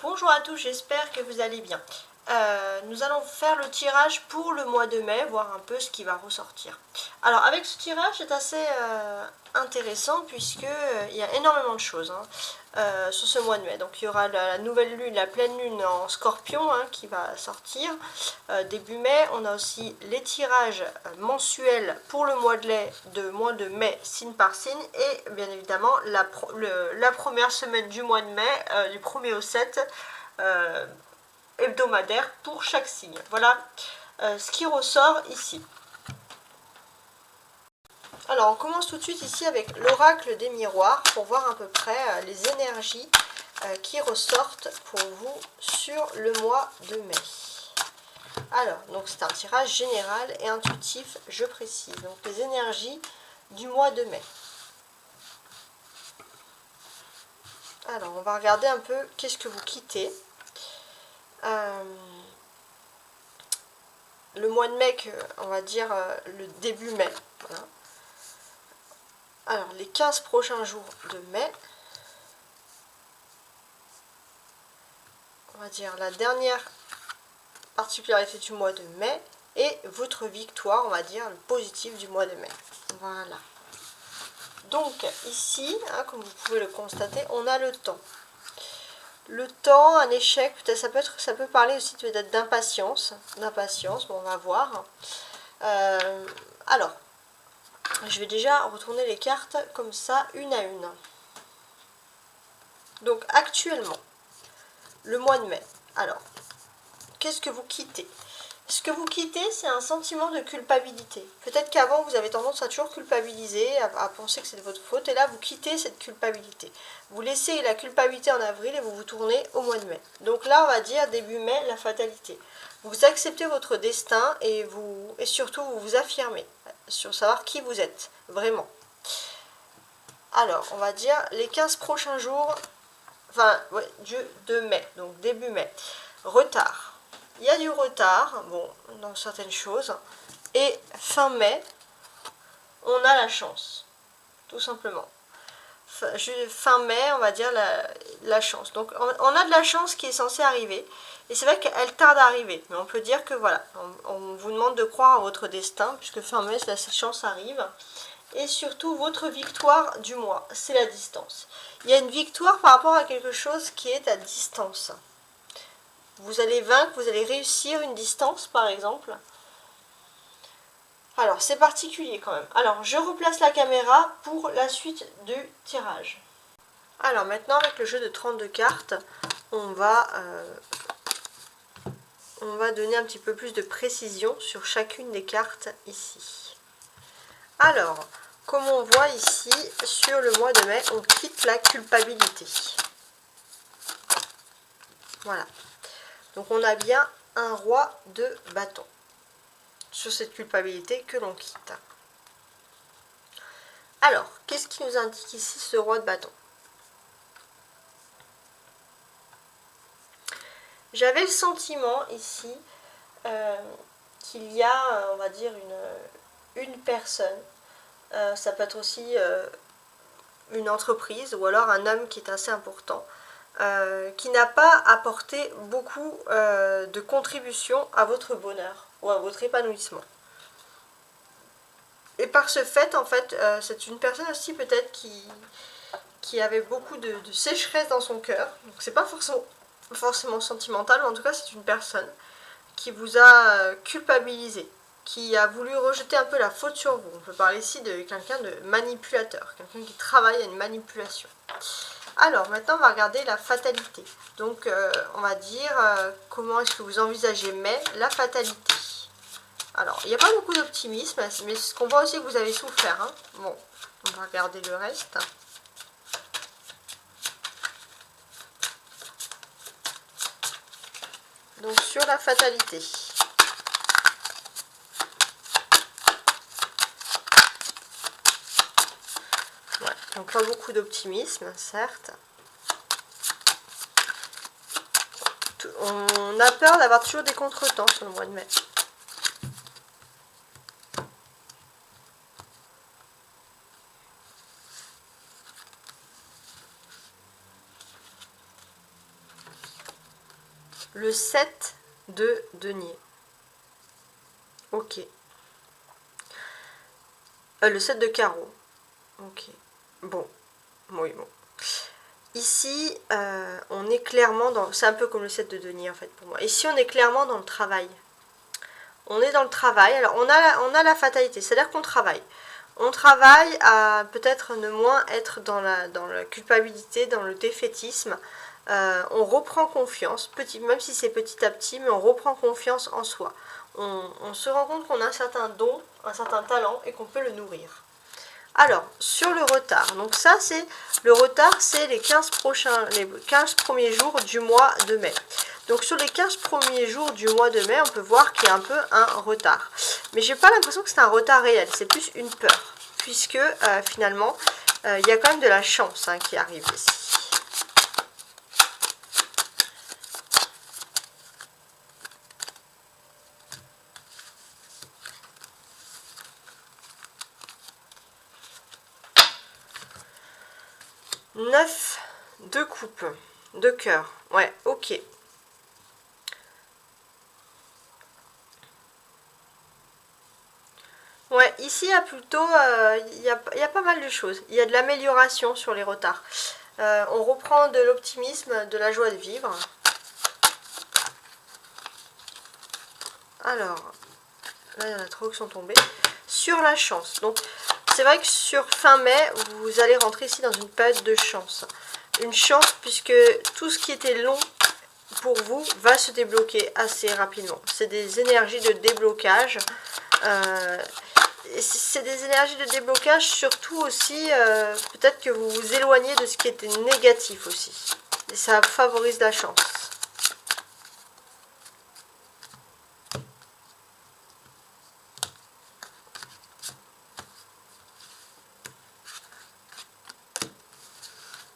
Bonjour à tous, j'espère que vous allez bien. Nous allons faire le tirage pour le mois de mai, voir un peu ce qui va ressortir. Alors avec ce tirage, c'est assez intéressant puisque il y a énormément de choses sur ce mois de mai. Donc il y aura la nouvelle lune, la pleine lune en Scorpion qui va sortir début mai. On a aussi les tirages mensuels pour le mois de mai, signe par signe, et bien évidemment la première semaine du mois de mai, du 1er au 7. Hebdomadaire pour chaque signe. Voilà ce qui ressort ici. Alors on commence tout de suite ici avec l'oracle des miroirs pour voir à peu près les énergies qui ressortent pour vous sur le mois de mai. Alors, donc c'est un tirage général et intuitif, je précise. Donc les énergies du mois de mai. Alors on va regarder un peu qu'est-ce que vous quittez. Le mois de mai, on va dire le début mai. Voilà. Alors, les 15 prochains jours de mai, on va dire la dernière particularité du mois de mai, et votre victoire, on va dire, le positif du mois de mai. Voilà. Donc, ici, comme vous pouvez le constater, on a le temps. Le temps, un échec, peut-être ça peut parler aussi peut-être d'impatience. Bon, on va voir. Alors, je vais déjà retourner les cartes comme ça, une à une. Donc, actuellement, le mois de mai. Alors, qu'est-ce que vous quittez? Ce que vous quittez, c'est un sentiment de culpabilité. Peut-être qu'avant, vous avez tendance à toujours culpabiliser, à penser que c'est de votre faute, et là, vous quittez cette culpabilité. Vous laissez la culpabilité en avril et vous vous tournez au mois de mai. Donc là, on va dire début mai, la fatalité. Vous acceptez votre destin et surtout, vous vous affirmez sur savoir qui vous êtes, vraiment. Alors, on va dire les 15 prochains jours, de mai, donc début mai. Retard. Il y a du retard, bon, dans certaines choses. Et fin mai, on a la chance, tout simplement. Fin mai, on va dire la chance. Donc, on a de la chance qui est censée arriver. Et c'est vrai qu'elle tarde à arriver. Mais on peut dire que voilà, on vous demande de croire à votre destin, puisque fin mai, cette chance arrive. Et surtout, votre victoire du mois, c'est la distance. Il y a une victoire par rapport à quelque chose qui est à distance. Vous allez vaincre, vous allez réussir une distance, par exemple. Alors, c'est particulier quand même. Alors, je replace la caméra pour la suite du tirage. Alors, maintenant, avec le jeu de 32 cartes, on va donner un petit peu plus de précision sur chacune des cartes ici. Alors, comme on voit ici, sur le mois de mai, on quitte la culpabilité. Voilà. Donc on a bien un roi de bâton sur cette culpabilité que l'on quitte. Alors, qu'est-ce qui nous indique ici ce roi de bâton? J'avais le sentiment ici qu'il y a, on va dire, une personne. Ça peut être aussi une entreprise ou alors un homme qui est assez important. Qui n'a pas apporté beaucoup de contribution à votre bonheur ou à votre épanouissement. Et par ce fait, en fait, c'est une personne aussi peut-être qui avait beaucoup de sécheresse dans son cœur. Donc c'est pas forcément sentimental, mais en tout cas c'est une personne qui vous a culpabilisé, qui a voulu rejeter un peu la faute sur vous. On peut parler ici de quelqu'un de manipulateur, quelqu'un qui travaille à une manipulation. Alors, maintenant, on va regarder la fatalité. Donc, on va dire comment est-ce que vous envisagez mai, la fatalité. Alors, il n'y a pas beaucoup d'optimisme, mais ce qu'on voit aussi que vous avez souffert. Bon, on va regarder le reste. Donc, sur la fatalité. Ouais, donc pas beaucoup d'optimisme, certes. On a peur d'avoir toujours des contretemps sur le mois de mai. Le 7 de denier. Ok. Le 7 de carreau. Ok. Bon. Oui, bon. Ici, on est clairement dans... C'est un peu comme le 7 de denier, en fait, pour moi. Ici, on est clairement dans le travail. On est dans le travail. Alors, on a la fatalité, c'est-à-dire qu'on travaille. On travaille à peut-être ne moins être dans la culpabilité, dans le défaitisme. On reprend confiance, même si c'est petit à petit, mais on reprend confiance en soi. On se rend compte qu'on a un certain don, un certain talent et qu'on peut le nourrir. Alors, sur le retard, donc ça c'est le retard, c'est les 15 premiers jours du mois de mai. Donc sur les 15 premiers jours du mois de mai, on peut voir qu'il y a un peu un retard. Mais j'ai pas l'impression que c'est un retard réel, c'est plus une peur. Puisque finalement, il y a quand même de la chance qui arrive ici. Neuf de coupe, de cœur. Ouais, ok. Ouais, ici il y a plutôt, il y a pas mal de choses. Il y a de l'amélioration sur les retards. On reprend de l'optimisme, de la joie de vivre. Alors, là il y en a trop qui sont tombés. Sur la chance. Donc, c'est vrai que sur fin mai, vous allez rentrer ici dans une période de chance. Une chance puisque tout ce qui était long pour vous va se débloquer assez rapidement. C'est des énergies de déblocage. C'est des énergies de déblocage, surtout aussi, peut-être que vous vous éloignez de ce qui était négatif aussi. Et ça favorise la chance.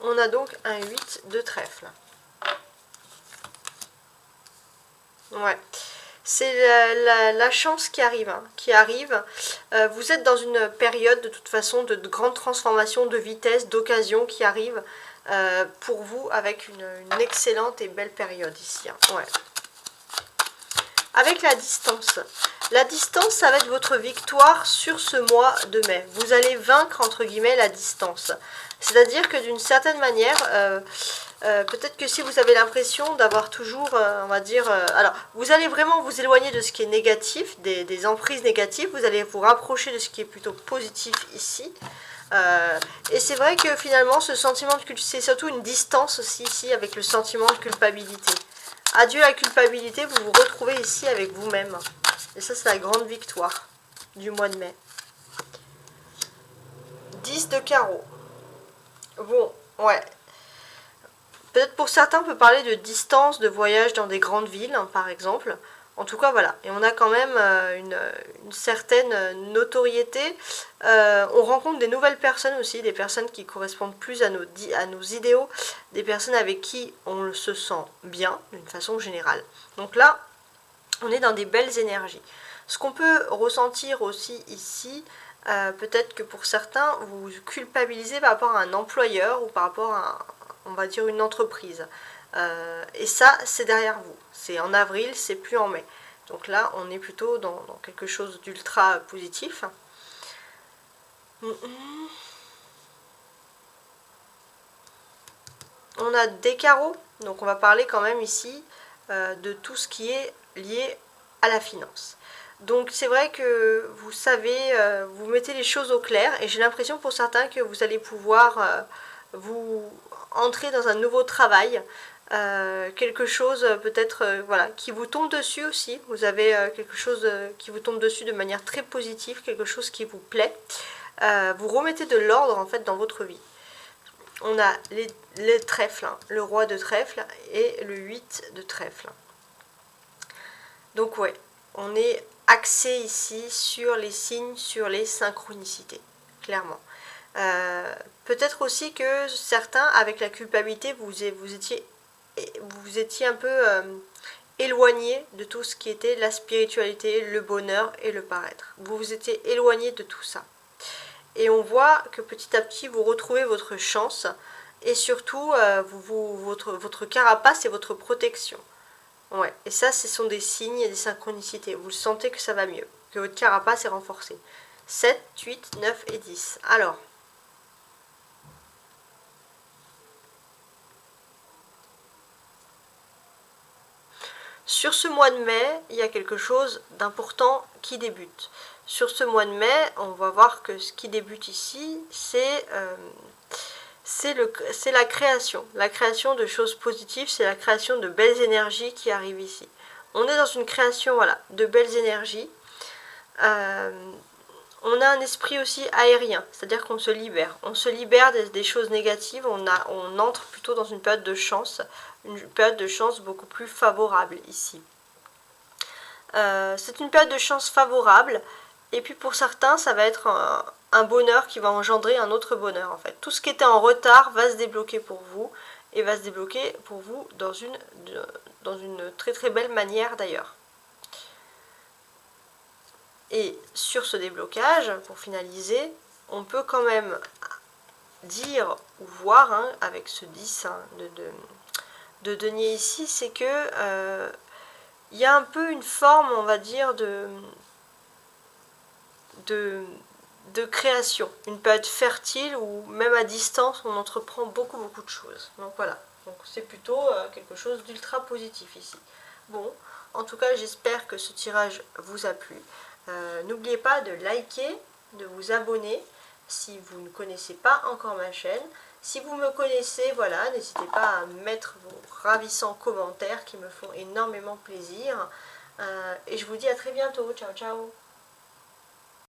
On a donc un 8 de trèfle. Ouais. C'est la chance qui arrive. Vous êtes dans une période de toute façon de grande transformation, de vitesse, d'occasion qui arrive pour vous avec une excellente et belle période ici. Ouais. Avec la distance. La distance, ça va être votre victoire sur ce mois de mai. Vous allez vaincre, entre guillemets, la distance. C'est-à-dire que d'une certaine manière, peut-être que si vous avez l'impression d'avoir toujours, on va dire... alors, vous allez vraiment vous éloigner de ce qui est négatif, des emprises négatives. Vous allez vous rapprocher de ce qui est plutôt positif ici. Et c'est vrai que finalement, ce sentiment de culpabilité, c'est surtout une distance aussi ici avec le sentiment de culpabilité. Adieu la culpabilité, vous vous retrouvez ici avec vous-même. Et ça, c'est la grande victoire du mois de mai. 10 de carreau. Bon, ouais. Peut-être pour certains, on peut parler de distance, de voyage dans des grandes villes, par exemple. En tout cas, voilà. Et on a quand même une certaine notoriété. On rencontre des nouvelles personnes aussi, des personnes qui correspondent plus à nos idéaux, des personnes avec qui on se sent bien, d'une façon générale. Donc là, on est dans des belles énergies. Ce qu'on peut ressentir aussi ici, peut-être que pour certains, vous culpabilisez par rapport à un employeur ou par rapport à, on va dire, une entreprise. Et ça, c'est derrière vous. C'est en avril, c'est plus en mai. Donc là, on est plutôt dans quelque chose d'ultra positif. On a des carreaux, donc on va parler quand même ici de tout ce qui est lié à la finance. Donc c'est vrai que vous savez, vous mettez les choses au clair et j'ai l'impression pour certains que vous allez pouvoir vous entrer dans un nouveau travail, quelque chose peut-être voilà, qui vous tombe dessus aussi. Vous avez quelque chose qui vous tombe dessus de manière très positive, quelque chose qui vous plaît. Vous remettez de l'ordre en fait dans votre vie. On a les trèfles, le roi de trèfle et le 8 de trèfle. Donc ouais, on est axé ici sur les signes, sur les synchronicités, clairement. Peut-être aussi que certains, avec la culpabilité, vous étiez un peu éloigné de tout ce qui était la spiritualité, le bonheur et le paraître. Vous vous étiez éloigné de tout ça. Et on voit que petit à petit, vous retrouvez votre chance et surtout votre carapace et votre protection. Ouais, et ça, ce sont des signes et des synchronicités. Vous sentez que ça va mieux, que votre carapace est renforcée. 7, 8, 9 et 10. Alors, sur ce mois de mai, il y a quelque chose d'important qui débute. Sur ce mois de mai, on va voir que ce qui débute ici, c'est la création. La création de choses positives, c'est la création de belles énergies qui arrivent ici. On est dans une création, voilà, de belles énergies. On a un esprit aussi aérien, c'est-à-dire qu'on se libère. On se libère des choses négatives, on entre plutôt dans une période de chance beaucoup plus favorable ici. C'est une période de chance favorable, et puis pour certains, ça va être un bonheur qui va engendrer un autre bonheur en fait. Tout ce qui était en retard va se débloquer pour vous, et va se débloquer pour vous dans une très très belle manière d'ailleurs. Et sur ce déblocage, pour finaliser, on peut quand même dire ou voir, hein, avec ce 10 hein, de denier ici, c'est que il y a un peu une forme, on va dire, de création, une période fertile où même à distance on entreprend beaucoup de choses. Donc voilà, donc c'est plutôt quelque chose d'ultra positif ici. Bon, en tout cas j'espère que ce tirage vous a plu. N'oubliez pas de liker, de vous abonner si vous ne connaissez pas encore ma chaîne. Si vous me connaissez, voilà, n'hésitez pas à mettre vos ravissants commentaires qui me font énormément plaisir. Et je vous dis à très bientôt. Ciao, ciao!